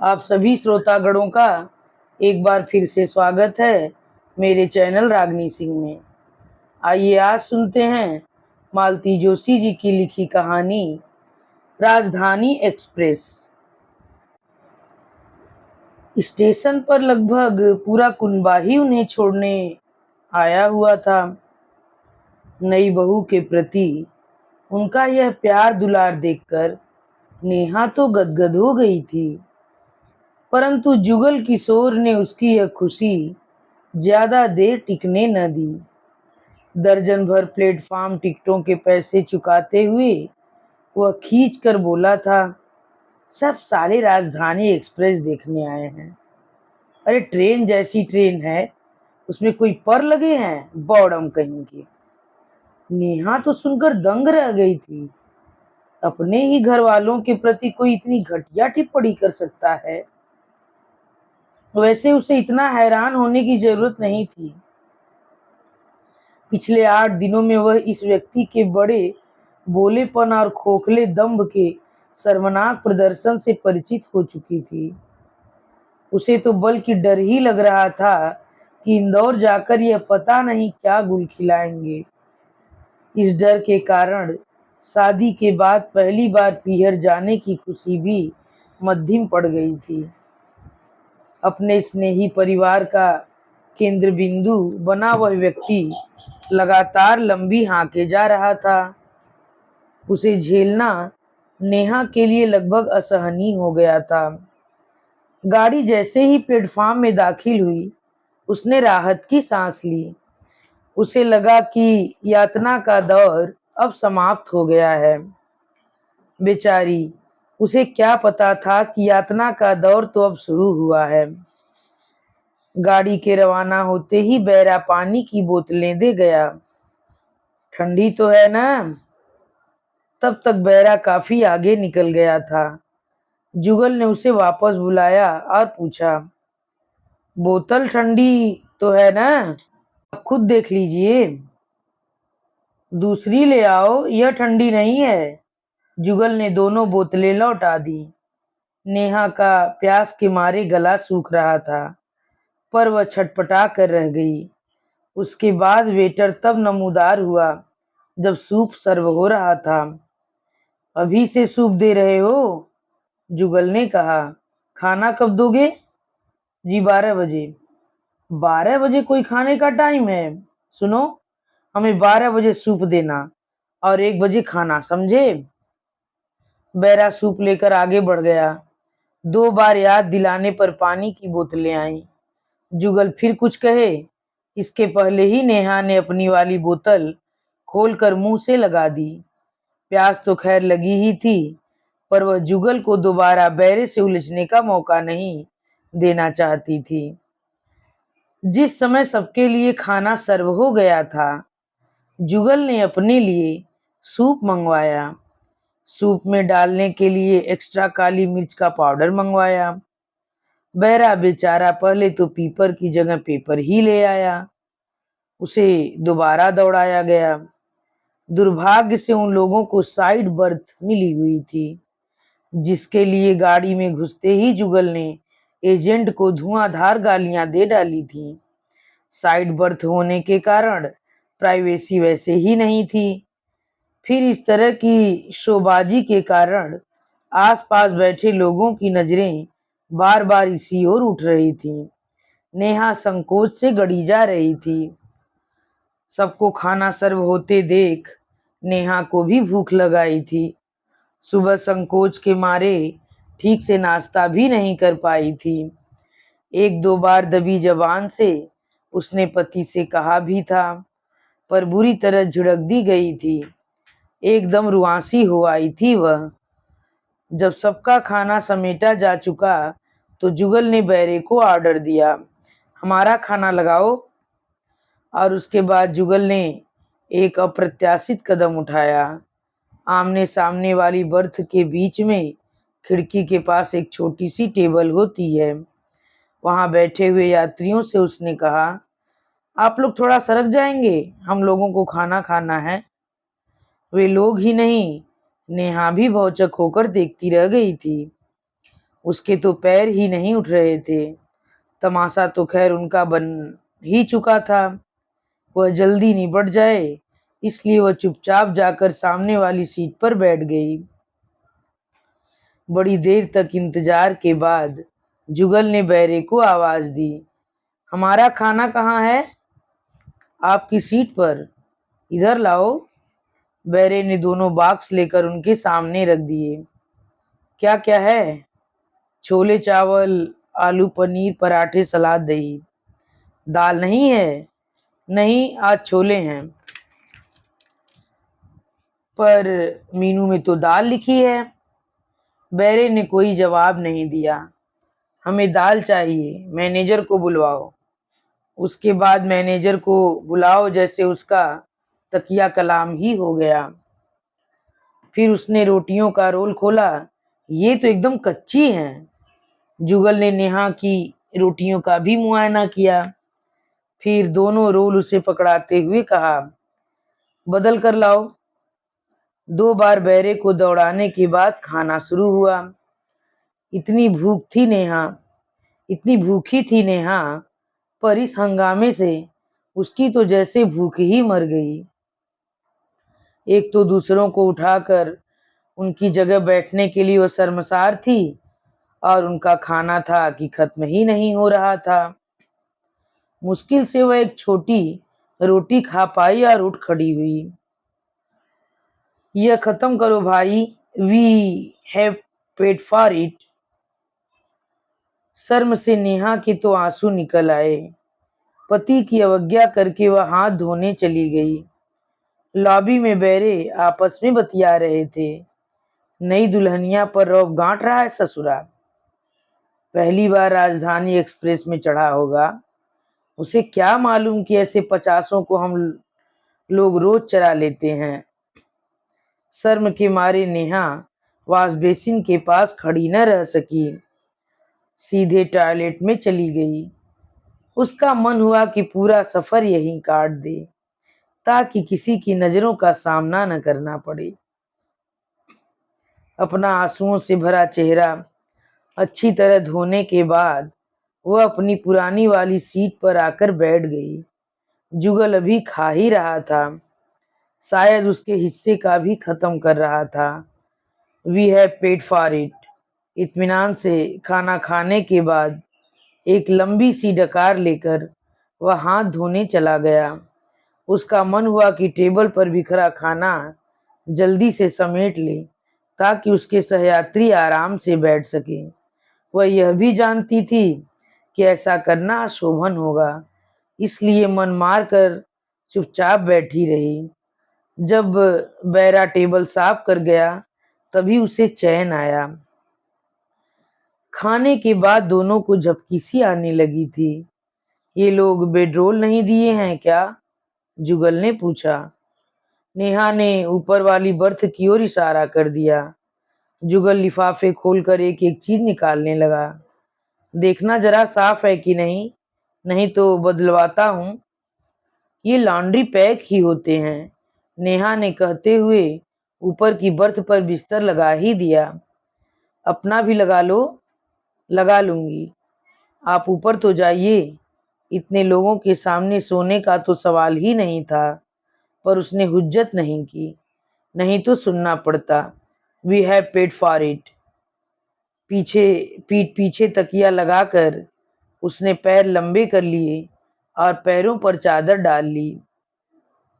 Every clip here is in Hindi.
आप सभी श्रोतागणों का एक बार फिर से स्वागत है मेरे चैनल रागनी सिंह में। आइए आज सुनते हैं मालती जोशी जी की लिखी कहानी राजधानी एक्सप्रेस। स्टेशन पर लगभग पूरा कुनबा ही उन्हें छोड़ने आया हुआ था। नई बहू के प्रति उनका यह प्यार दुलार देखकर नेहा तो गदगद हो गई थी, परंतु जुगल किशोर ने उसकी यह खुशी ज्यादा देर टिकने न दी। दर्जन भर प्लेटफार्म टिकटों के पैसे चुकाते हुए वह खींच कर बोला था, सब सारे राजधानी एक्सप्रेस देखने आए हैं। अरे ट्रेन जैसी ट्रेन है, उसमें कोई पर लगे हैं, बौड़म कहीं की। नेहा तो सुनकर दंग रह गई थी। अपने ही घर वालों के प्रति कोई इतनी घटिया टिप्पणी कर सकता है? वैसे उसे इतना हैरान होने की जरूरत नहीं थी। पिछले 8 दिनों में वह इस व्यक्ति के बड़े भोलेपन और खोखले दंभ के शर्मनाक प्रदर्शन से परिचित हो चुकी थी। उसे तो बल्कि डर ही लग रहा था कि इंदौर जाकर यह पता नहीं क्या गुल खिलाएंगे। इस डर के कारण शादी के बाद पहली बार पीहर जाने की खुशी भी मद्धिम पड़ गई थी। अपने स्नेही परिवार का केंद्र बिंदु बना वह व्यक्ति लगातार लंबी हांके जा रहा था। उसे झेलना नेहा के लिए लगभग असहनीय हो गया था। गाड़ी जैसे ही प्लेटफार्म में दाखिल हुई, उसने राहत की सांस ली। उसे लगा कि यातना का दौर अब समाप्त हो गया है। बेचारी, उसे क्या पता था कि यातना का दौर तो अब शुरू हुआ है। गाड़ी के रवाना होते ही बैरा पानी की बोतलें दे गया। ठंडी तो है ना? तब तक बैरा काफी आगे निकल गया था। जुगल ने उसे वापस बुलाया और पूछा, बोतल ठंडी तो है ना? आप खुद देख लीजिए। दूसरी ले आओ, यह ठंडी नहीं है। जुगल ने दोनों बोतलें लौटा दी। नेहा का प्यास के मारे गला सूख रहा था, पर वह छटपटा कर रह गई। उसके बाद वेटर तब नमूदार हुआ जब सूप सर्व हो रहा था। अभी से सूप दे रहे हो? जुगल ने कहा। खाना कब दोगे? जी 12 बजे। 12 बजे कोई खाने का टाइम है? सुनो, हमें 12 बजे सूप देना और 1 बजे खाना, समझे? बैरा सूप लेकर आगे बढ़ गया। 2 बार याद दिलाने पर पानी की बोतलें आईं। जुगल फिर कुछ कहे, इसके पहले ही नेहा ने अपनी वाली बोतल खोलकर मुंह से लगा दी। प्यास तो खैर लगी ही थी, पर वह जुगल को दोबारा बैरे से उलझने का मौका नहीं देना चाहती थी। जिस समय सबके लिए खाना सर्व हो गया था, जुगल ने अपने लिए सूप मंगवाया। सूप में डालने के लिए एक्स्ट्रा काली मिर्च का पाउडर मंगवाया। बैरा बेचारा पहले तो पीपर की जगह पेपर ही ले आया। उसे दोबारा दौड़ाया गया। दुर्भाग्य से उन लोगों को साइड बर्थ मिली हुई थी, जिसके लिए गाड़ी में घुसते ही जुगल ने एजेंट को धुआंधार गालियां दे डाली थी। साइड बर्थ होने के कारण प्राइवेसी वैसे ही नहीं थी। फिर इस तरह की शोबाजी के कारण आसपास बैठे लोगों की नजरें बार बार इसी ओर उठ रही थीं। नेहा संकोच से गड़ी जा रही थी। सबको खाना सर्व होते देख नेहा को भी भूख लग आई थी। सुबह संकोच के मारे ठीक से नाश्ता भी नहीं कर पाई थी। 1-2 बार दबी जबान से उसने पति से कहा भी था, पर बुरी तरह झिड़क दी गई थी। एकदम रुआंसी हो आई थी वह। जब सबका खाना समेटा जा चुका तो जुगल ने बैरे को ऑर्डर दिया, हमारा खाना लगाओ। और उसके बाद जुगल ने एक अप्रत्याशित कदम उठाया। आमने सामने वाली बर्थ के बीच में खिड़की के पास एक छोटी सी टेबल होती है। वहां बैठे हुए यात्रियों से उसने कहा, आप लोग थोड़ा सरक जाएंगे, हम लोगों को खाना खाना है। वे लोग ही नहीं, नेहा भी भौचक होकर देखती रह गई थी। उसके तो पैर ही नहीं उठ रहे थे। तमाशा तो खैर उनका बन ही चुका था। वह जल्दी निबट जाए, इसलिए वह चुपचाप जाकर सामने वाली सीट पर बैठ गई। बड़ी देर तक इंतजार के बाद जुगल ने बैरे को आवाज दी, हमारा खाना कहाँ है? आपकी सीट पर, इधर लाओ। बैरे ने दोनों बॉक्स लेकर उनके सामने रख दिए। क्या क्या है? छोले चावल, आलू पनीर पराठे सलाद दही। दाल नहीं है? नहीं, आज छोले हैं। पर मीनू में तो दाल लिखी है। बैरे ने कोई जवाब नहीं दिया। हमें दाल चाहिए, मैनेजर को बुलवाओ। उसके बाद मैनेजर को बुलाओ जैसे उसका तकिया कलाम ही हो गया। फिर उसने रोटियों का रोल खोला। ये तो एकदम कच्ची हैं। जुगल ने नेहा की रोटियों का भी मुआयना किया। फिर दोनों रोल उसे पकड़ाते हुए कहा, बदल कर लाओ। 2 बार बैरे को दौड़ाने के बाद खाना शुरू हुआ। इतनी भूख थी नेहा, इतनी भूखी थी नेहा, पर इस हंगामे से उसकी तो जैसे भूख ही मर गई। एक तो दूसरों को उठाकर उनकी जगह बैठने के लिए वह शर्मसार थी, और उनका खाना था कि खत्म ही नहीं हो रहा था। मुश्किल से वह एक छोटी रोटी खा पाई और उठ खड़ी हुई। यह खत्म करो भाई, we have paid for it. शर्म से नेहा के तो आंसू निकल आए। पति की अवज्ञा करके वह हाथ धोने चली गई। लॉबी में बैरे आपस में बतिया रहे थे। नई दुल्हनिया पर रौब गांठ रहा है ससुरा। पहली बार राजधानी एक्सप्रेस में चढ़ा होगा। उसे क्या मालूम कि ऐसे 50 को हम लोग रोज चरा लेते हैं। शर्म के मारे नेहा वॉश बेसिन के पास खड़ी न रह सकी, सीधे टॉयलेट में चली गई। उसका मन हुआ कि पूरा सफर यहीं काट दे, ताकि किसी की नजरों का सामना न करना पड़े। अपना आंसुओं से भरा चेहरा अच्छी तरह धोने के बाद वह अपनी पुरानी वाली सीट पर आकर बैठ गई। जुगल अभी खा ही रहा था, शायद उसके हिस्से का भी खत्म कर रहा था। We have paid for it. इत्मीनान से खाना खाने के बाद एक लंबी सी डकार लेकर वह हाथ धोने चला गया। उसका मन हुआ कि टेबल पर बिखरा खाना जल्दी से समेट ले, ताकि उसके सहयात्री आराम से बैठ सके। वह यह भी जानती थी कि ऐसा करना अशोभन होगा, इसलिए मन मार कर चुपचाप बैठी रही। जब बैरा टेबल साफ कर गया, तभी उसे चैन आया। खाने के बाद दोनों को झपकी सी आने लगी थी। ये लोग बेडरोल नहीं दिए हैं क्या? जुगल ने पूछा। नेहा ने ऊपर वाली बर्थ की ओर इशारा कर दिया। जुगल लिफाफे खोलकर एक एक चीज निकालने लगा। देखना जरा साफ है कि नहीं, नहीं तो बदलवाता हूँ। ये लॉन्ड्री पैक ही होते हैं, नेहा ने कहते हुए ऊपर की बर्थ पर बिस्तर लगा ही दिया। अपना भी लगा लो। लगा लूंगी, आप ऊपर तो जाइए। इतने लोगों के सामने सोने का तो सवाल ही नहीं था, पर उसने हुज्जत नहीं की, नहीं तो सुनना पड़ता। We have paid for it. पीठ पीछे तकिया लगाकर उसने पैर लंबे कर लिए और पैरों पर चादर डाल ली।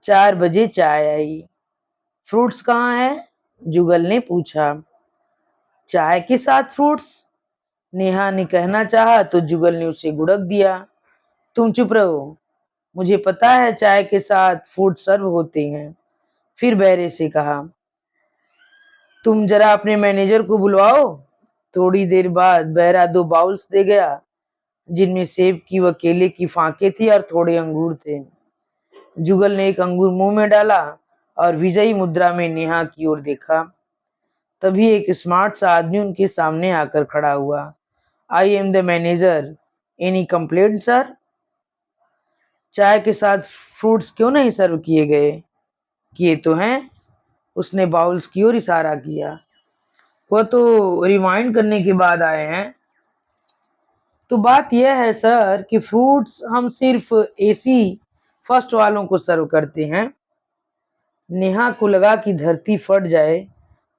4 बजे चाय आई। फ्रूट्स कहाँ है? जुगल ने पूछा। चाय के साथ फ्रूट्स? नेहा ने कहना चाहा तो जुगल ने उसे गुड़क दिया। तुम चुप रहो, मुझे पता है चाय के साथ फूड सर्व होते हैं। फिर बैरे से कहा, तुम जरा अपने मैनेजर को बुलवाओ। थोड़ी देर बाद बैरा 2 बाउल्स दे गया, जिनमें सेब की व केले की फांके थी और थोड़े अंगूर थे। जुगल ने एक अंगूर मुंह में डाला और विजयी मुद्रा में नेहा की ओर देखा। तभी एक स्मार्ट सा आदमी उनके सामने आकर खड़ा हुआ। I am the manager, any complaint sir? चाय के साथ फ्रूट्स क्यों नहीं सर्व किए गए? किए तो हैं। उसने बाउल्स की ओर इशारा किया। वह तो रिवाइंड करने के बाद आए हैं। तो बात यह है सर कि फ्रूट्स हम सिर्फ एसी फर्स्ट वालों को सर्व करते हैं। नेहा को लगा कि धरती फट जाए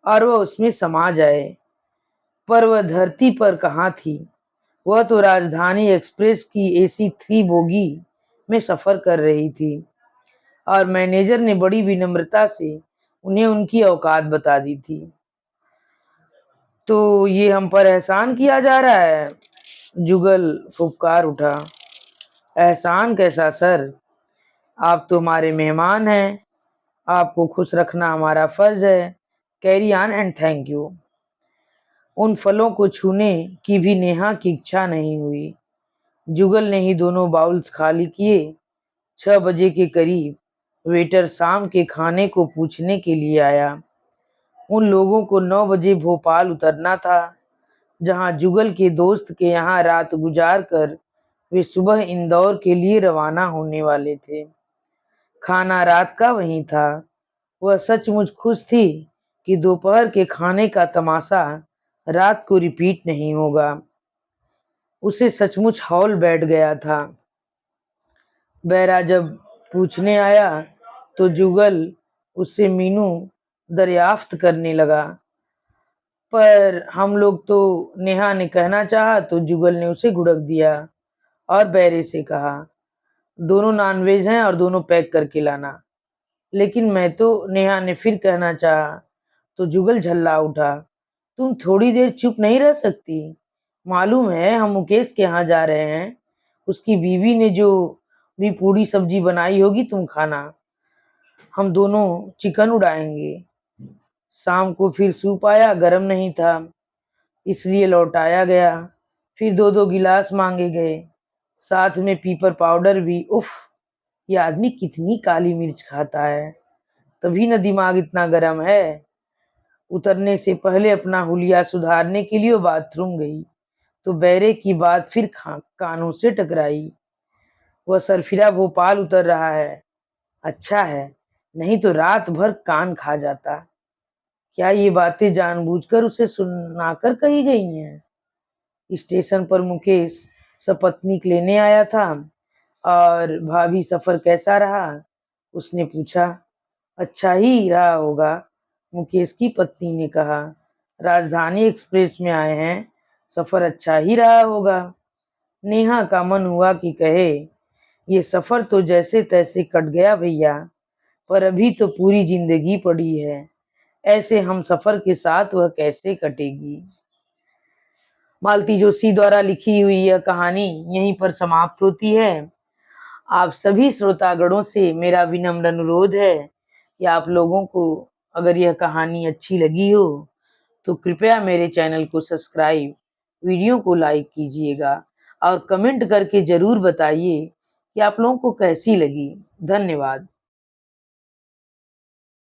और वह उसमें समा जाए, पर वह धरती पर कहाँ थी। वह तो राजधानी एक्सप्रेस की एसी 3 बोगी में सफर कर रही थी और मैनेजर ने बड़ी विनम्रता से उन्हें उनकी औकात बता दी थी। तो ये हम पर एहसान किया जा रहा है, जुगल फुफकार उठा। एहसान कैसा सर, आप तो हमारे मेहमान हैं, आपको खुश रखना हमारा फर्ज है। Carry on and thank you. उन फलों को छूने की भी नेहा की इच्छा नहीं हुई। जुगल ने ही दोनों बाउल्स खाली किए। 6 बजे के करीब वेटर शाम के खाने को पूछने के लिए आया। उन लोगों को 9 बजे भोपाल उतरना था, जहां जुगल के दोस्त के यहाँ रात गुजार कर वे सुबह इंदौर के लिए रवाना होने वाले थे। खाना रात का वहीं था। वह सचमुच खुश थी कि दोपहर के खाने का तमाशा रात को रिपीट नहीं होगा। उसे सचमुच हौल बैठ गया था। बैरा जब पूछने आया तो जुगल उससे मीनू दरियाफ्त करने लगा। पर हम लोग तो, नेहा ने कहना चाहा तो जुगल ने उसे घुड़क दिया और बैरे से कहा, दोनों नॉनवेज हैं और दोनों पैक करके लाना। लेकिन मैं तो, नेहा ने फिर कहना चाहा तो जुगल झल्ला उठा, तुम थोड़ी देर चुप नहीं रह सकती? मालूम है हम मुकेश के यहाँ जा रहे हैं, उसकी बीवी ने जो भी पूरी सब्जी बनाई होगी तुम खाना, हम दोनों चिकन उड़ाएंगे। शाम को फिर सूप आया, गर्म नहीं था इसलिए लौटाया गया। फिर 2-2 गिलास मांगे गए, साथ में पीपर पाउडर भी। उफ, ये आदमी कितनी काली मिर्च खाता है, तभी न दिमाग इतना गर्म है। उतरने से पहले अपना हुलिया सुधारने के लिए वो बाथरूम गई तो बैरे की बात फिर कानों से टकराई। वह सरफिरा भोपाल उतर रहा है। अच्छा है, नहीं तो रात भर कान खा जाता। क्या ये बातें जानबूझकर उसे सुनाकर कही गई हैं? स्टेशन पर मुकेश सपत्नीक लेने आया था। और भाभी सफर कैसा रहा? उसने पूछा। अच्छा ही रहा होगा, मुकेश की पत्नी ने कहा। राजधानी एक्सप्रेस में आए हैं, सफर अच्छा ही रहा होगा। नेहा का मन हुआ कि कहे, ये सफर तो जैसे तैसे कट गया भैया, पर अभी तो पूरी जिंदगी पड़ी है, ऐसे हम सफर के साथ वह कैसे कटेगी। मालती जोशी द्वारा लिखी हुई यह कहानी यहीं पर समाप्त होती है। आप सभी श्रोतागणों से मेरा विनम्र अनुरोध है कि आप लोगों को अगर यह कहानी अच्छी लगी हो तो कृपया मेरे चैनल को सब्सक्राइब, वीडियो को लाइक कीजिएगा और कमेंट करके ज़रूर बताइए कि आप लोगों को कैसी लगी। धन्यवाद।